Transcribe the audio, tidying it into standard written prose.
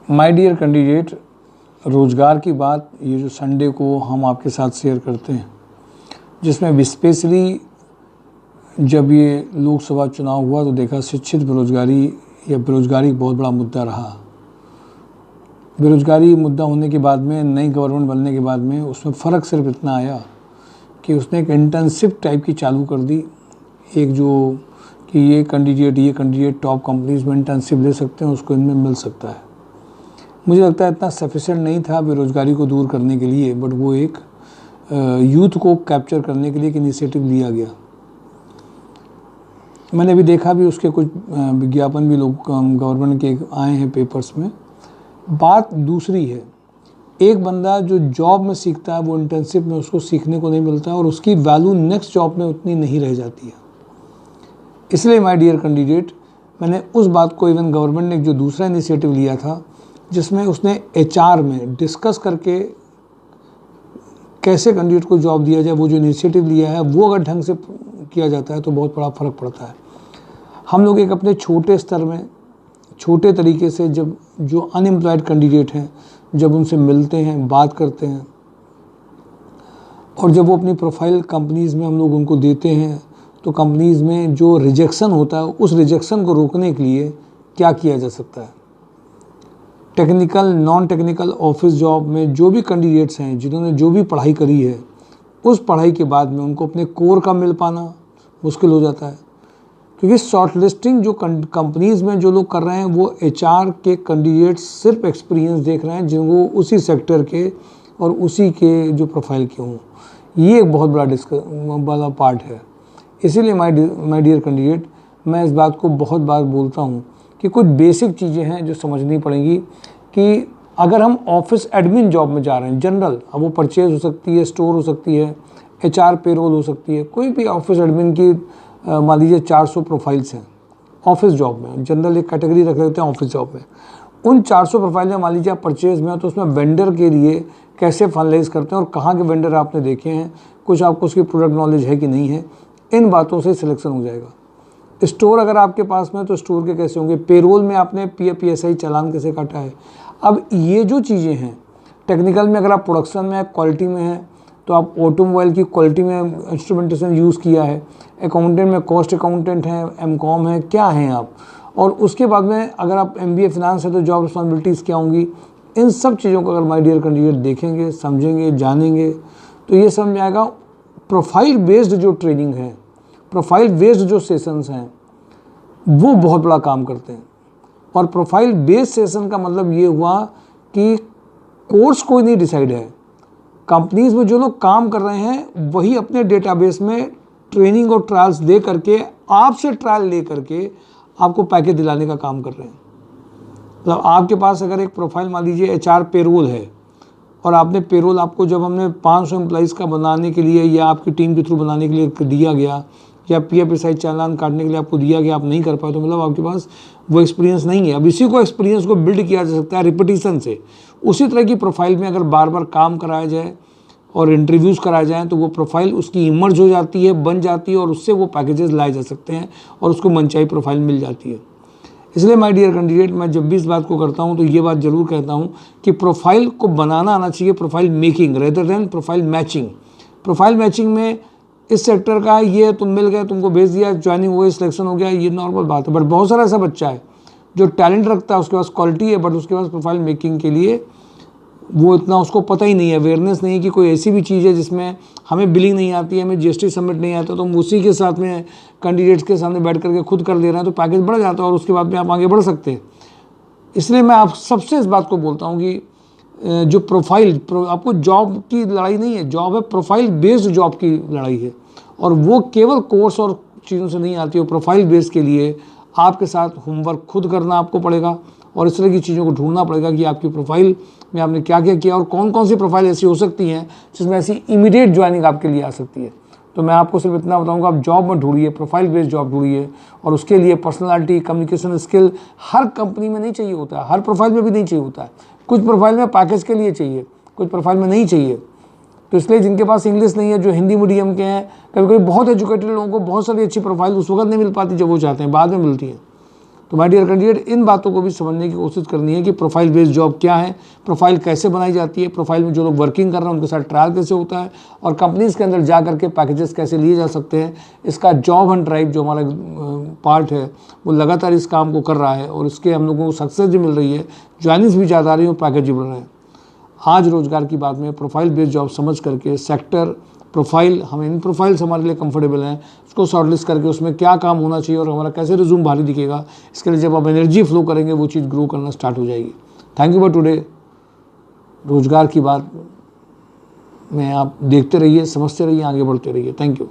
My dear candidate, रोज़गार की बात ये जो संडे को हम आपके साथ शेयर करते हैं, जिसमें स्पेशली जब ये लोकसभा चुनाव हुआ तो देखा शिक्षित बेरोजगारी या बेरोजगारी एक बहुत बड़ा मुद्दा रहा। बेरोजगारी मुद्दा होने के बाद में नई गवर्नमेंट बनने के बाद में उसमें फ़र्क सिर्फ इतना आया कि उसने एक इंटर्नशिप टाइप की चालू कर दी। एक जो कि ये कैंडिडेट टॉप कंपनीज़ में इंटर्नशिप ले सकते हैं, उसको इनमें मिल सकता है। मुझे लगता है इतना सफिशेंट नहीं था बेरोज़गारी को दूर करने के लिए, बट वो एक यूथ को कैप्चर करने के लिए एक इनिशिएटिव लिया गया। मैंने भी देखा भी उसके कुछ विज्ञापन भी लोग गवर्नमेंट के आए हैं पेपर्स में। बात दूसरी है, एक बंदा जो जॉब में सीखता है वो इंटर्नशिप में उसको सीखने को नहीं मिलता और उसकी वैल्यू नेक्स्ट जॉब में उतनी नहीं रह जाती है। इसलिए माय डियर कैंडिडेट, मैंने उस बात को इवन गवर्नमेंट ने जो दूसरा इनिशिएटिव लिया था जिसमें उसने HR में डिस्कस करके कैसे कैंडिडेट को जॉब दिया जाए, वो जो इनिशिएटिव लिया है वो अगर ढंग से किया जाता है तो बहुत बड़ा फ़र्क पड़ता है। हम लोग एक अपने छोटे स्तर में छोटे तरीके से जब जो अनएम्प्लॉयड कैंडिडेट हैं जब उनसे मिलते हैं, बात करते हैं और जब वो अपनी प्रोफाइल कंपनीज़ में हम लोग उनको देते हैं तो कंपनीज़ में जो रिजेक्शन होता है उस रिजेक्शन को रोकने के लिए क्या किया जा सकता है। Technical non technical office job में जो भी कैंडिडेट्स हैं जिन्होंने जो भी पढ़ाई करी है उस पढ़ाई के बाद में उनको अपने कोर का मिल पाना मुश्किल हो जाता है, क्योंकि शॉर्ट लिस्टिंग जो कंपनीज़ में जो लोग कर रहे हैं वो HR के कैंडिडेट्स सिर्फ एक्सपीरियंस देख रहे हैं जिनको उसी सेक्टर के और उसी के जो प्रोफाइल के हों। ये एक बहुत बड़ा पार्ट है। इसीलिए माय डियर कैंडिडेट, मैं इस बात को बहुत बार बोलता हूँ कि कुछ बेसिक चीज़ें हैं जो समझनी पड़ेंगी कि अगर हम ऑफिस एडमिन जॉब में जा रहे हैं जनरल, अब वो परचेज हो सकती है, स्टोर हो सकती है, HR पेरोल हो सकती है, कोई भी ऑफिस एडमिन की मान लीजिए 400 प्रोफाइल्स हैं ऑफिस जॉब में, जनरल एक कैटेगरी रख लेते हैं ऑफिस जॉब में। उन 400 प्रोफाइल में मान लीजिए आप परचेज में हो तो उसमें वेंडर के लिए कैसे फाइनलाइज करते हैं और कहाँ के वेंडर आपने देखे हैं, कुछ आपको उसकी प्रोडक्ट नॉलेज है कि नहीं है, इन बातों से सिलेक्शन हो जाएगा। स्टोर अगर आपके पास में तो स्टोर के कैसे होंगे, पेरोल में आपने PSI चालान कैसे काटा है। अब ये जो चीज़ें हैं टेक्निकल में, अगर आप प्रोडक्शन में क्वालिटी में है तो आप ऑटोमोबाइल की क्वालिटी में इंस्ट्रूमेंटेशन यूज़ किया है, अकाउंटेंट में कॉस्ट अकाउंटेंट हैं, MCOM है, क्या हैं आप, और उसके बाद में अगर आप MBA फिनांस है तो जॉब रिस्पॉन्सिबिलिटीज़ क्या होंगी। इन सब चीज़ों को अगर माय डियर कैंडिडेट देखेंगे, समझेंगे, जानेंगे तो ये समझ आएगा प्रोफाइल बेस्ड जो ट्रेनिंग है, प्रोफाइल बेस्ड जो सेशंस हैं वो बहुत बड़ा काम करते हैं। और प्रोफाइल बेस्ड सेशन का मतलब ये हुआ कि कोर्स कोई नहीं डिसाइड है, कंपनीज में जो लोग काम कर रहे हैं वही अपने डेटाबेस में ट्रेनिंग और ट्रायल्स दे करके आपसे ट्रायल ले करके आपको पैकेज दिलाने का काम कर रहे हैं। मतलब आपके पास अगर एक प्रोफाइल मान लीजिए HR पेरोल है और आपने पेरोल आपको जब हमने 500 एम्प्लॉइज़ का बनाने के लिए या आपकी टीम के थ्रू बनाने के लिए दिया गया या PSI चालान काटने के लिए आपको दिया गया, आप नहीं कर पाए तो मतलब आपके पास वो एक्सपीरियंस नहीं है। अब इसी को एक्सपीरियंस को बिल्ड किया जा सकता है रिपीटिशन से। उसी तरह की प्रोफाइल में अगर बार बार काम कराया जाए और इंटरव्यूज़ कराए जाएँ तो वो प्रोफाइल उसकी इमर्ज हो जाती है, बन जाती है और उससे वो पैकेजेस लाए जा सकते हैं और उसको मनचाही प्रोफाइल मिल जाती है। इसलिए माय डियर कैंडिडेट, मैं जब भी इस बात को करता हूँ तो ये बात ज़रूर कहता हूँ कि प्रोफाइल को बनाना आना चाहिए, profile making rather than profile matching. Profile matching में इस सेक्टर का है, ये तुम मिल गए, तुमको भेज दिया, ज्वाइनिंग हो गई, सिलेक्शन हो गया, ये नॉर्मल बात है। बट बहुत सारा ऐसा बच्चा है जो टैलेंट रखता है, उसके पास क्वालिटी है, बट उसके पास प्रोफाइल मेकिंग के लिए वो इतना उसको पता ही नहीं है, अवेयरनेस नहीं है कि कोई ऐसी भी चीज़ है जिसमें हमें बिलिंग नहीं आती है, हमें GST सबमिट नहीं आता, तो हम उसी के साथ में कैंडिडेट्स के सामने बैठ करके खुद कर दे रहे हैं तो पैकेज बढ़ जाता है और उसके बाद में आप आगे बढ़ सकते हैं। इसलिए मैं आप सबसे इस बात को बोलता हूँ कि जो प्रोफाइल आपको जॉब की लड़ाई नहीं है, जॉब है प्रोफाइल बेस्ड जॉब की लड़ाई है और वो केवल कोर्स और चीज़ों से नहीं आती है। प्रोफाइल बेस के लिए आपके साथ होमवर्क खुद करना आपको पड़ेगा और इस तरह की चीज़ों को ढूंढना पड़ेगा कि आपकी प्रोफाइल में आपने क्या क्या किया और कौन कौन सी प्रोफाइल ऐसी हो सकती हैं जिसमें ऐसी इमीडिएट ज्वाइनिंग आपके लिए आ सकती है। तो मैं आपको सिर्फ इतना बताऊंगा, आप जॉब में ढूंढिए, प्रोफाइल बेस्ड जॉब ढूंढिए और उसके लिए पर्सनालिटी, कम्युनिकेशन स्किल हर कंपनी में नहीं चाहिए होता है, हर प्रोफाइल में भी नहीं चाहिए होता है। कुछ प्रोफाइल में पैकेज के लिए चाहिए, कुछ प्रोफाइल में नहीं चाहिए। तो इसलिए जिनके पास इंग्लिश नहीं है, जो हिंदी मीडियम के हैं, कभी कभी बहुत एजुकेटेड लोगों को बहुत सारी अच्छी प्रोफाइल उस वक्त नहीं मिल पाती जब वो चाहते हैं, बाद में मिलती है। तो माय डियर कैंडिडेट, इन बातों को भी समझने की कोशिश करनी है कि प्रोफाइल बेस्ड जॉब क्या है, प्रोफाइल कैसे बनाई जाती है, प्रोफाइल में जो लोग वर्किंग कर रहे हैं उनके साथ ट्रायल कैसे होता है, और कंपनीज़ के अंदर जा करके पैकेजेस कैसे लिए जा सकते हैं। इसका जॉब हंट ड्राइव जो हमारा पार्ट है वो लगातार इस काम को कर रहा है और इसके हम लोगों को सक्सेस भी मिल रही है, ज्वाइनिंग्स भी ज़्यादा आ रही है और पैकेज भी बढ़ रहे हैं। आज रोजगार की बात में प्रोफाइल बेस्ड जॉब समझ करके सेक्टर, प्रोफाइल, हम इन प्रोफाइल्स हमारे लिए कंफर्टेबल हैं, उसको शॉर्टलिस्ट करके उसमें क्या काम होना चाहिए और हमारा कैसे रिज्यूम भारी दिखेगा, इसके लिए जब आप एनर्जी फ्लो करेंगे वो चीज़ ग्रो करना स्टार्ट हो जाएगी। Thank you for today. रोजगार की बात में आप देखते रहिए, समझते रहिए, आगे बढ़ते रहिए। Thank you.